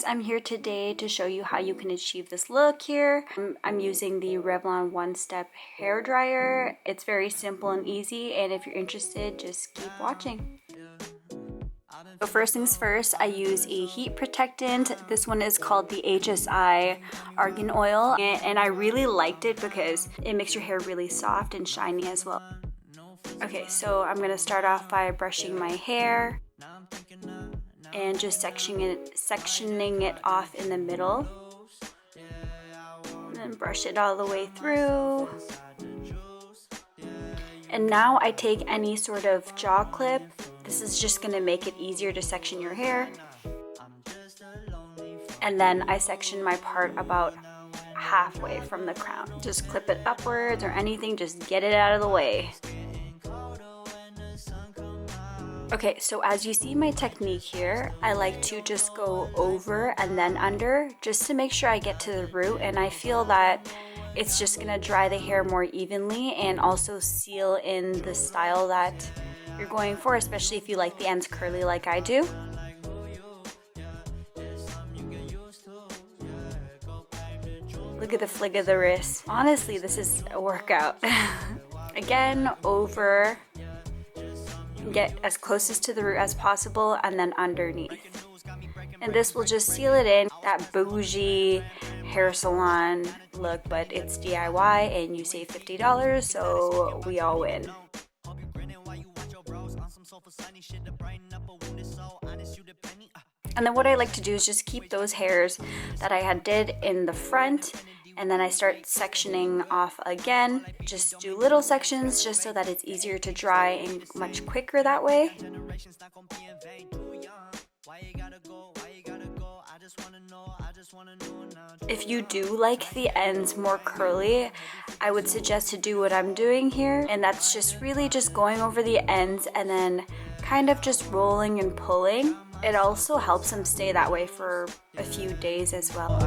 guys, I'm here today to show you how you can achieve this look here. I'm using the Revlon One-step Hairdryer. It's very simple and easy, and if you're interested, just keep watching. So first things first, I use a heat protectant. This one is called the HSI Argan oil, and I really liked it because it makes your hair really soft and shiny as well. Okay, so I'm gonna start off by brushing my hair and just sectioning it off in the middle, and then brush it all the way through. And now I take any sort of jaw clip. This is just going to make it easier to section your hair. And then I section my part about halfway from the crown. Just clip it upwards or anything, just get it out of the way. Okay, so as you see my technique here, I like to just go over and then under just to make sure I get to the root, and I feel that it's just gonna dry the hair more evenly and also seal in the style that you're going for, especially if you like the ends curly like I do. Look at the flick of the wrist. Honestly, this is a workout. Again, over. Get as closest to the root as possible and then underneath. And this will just seal it in, that bougie hair salon look, but it's DIY and you save $50, so we all win. And then what I like to do is just keep those hairs that I had did in the front, and then I start sectioning off again. Just do little sections just so that it's easier to dry and much quicker that way. If you do like the ends more curly, I would suggest to do what I'm doing here, and that's just really just going over the ends and then kind of just rolling and pulling. It also helps them stay that way for a few days as well.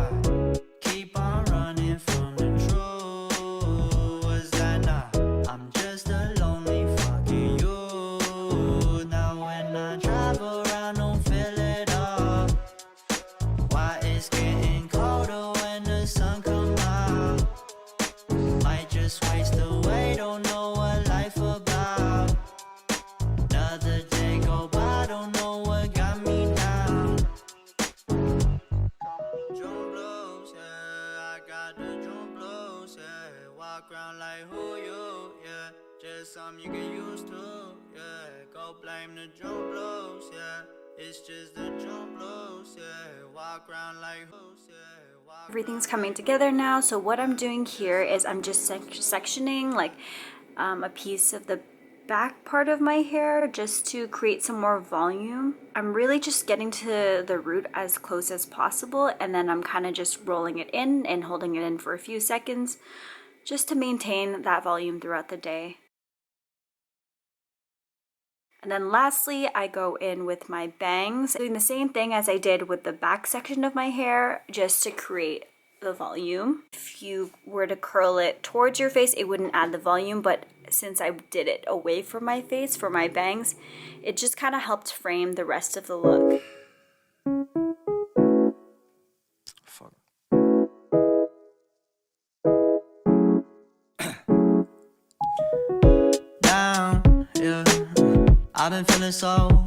Like who you, yeah, just something you get used to, yeah, go blame the drum blows, yeah, it's just the drum blows, yeah, walk around like who's, yeah. Everything's coming together now, so what I'm doing here is I'm just sectioning like a piece of the back part of my hair just to create some more volume. I'm really just getting to the root as close as possible, and then I'm kind of just rolling it in and holding it in for a few seconds just to maintain that volume throughout the day. And then lastly, I go in with my bangs, doing the same thing as I did with the back section of my hair, just to create the volume. If you were to curl it towards your face, it wouldn't add the volume, but since I did it away from my face for my bangs, it just kind of helped frame the rest of the look.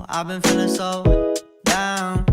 I've been feeling so down,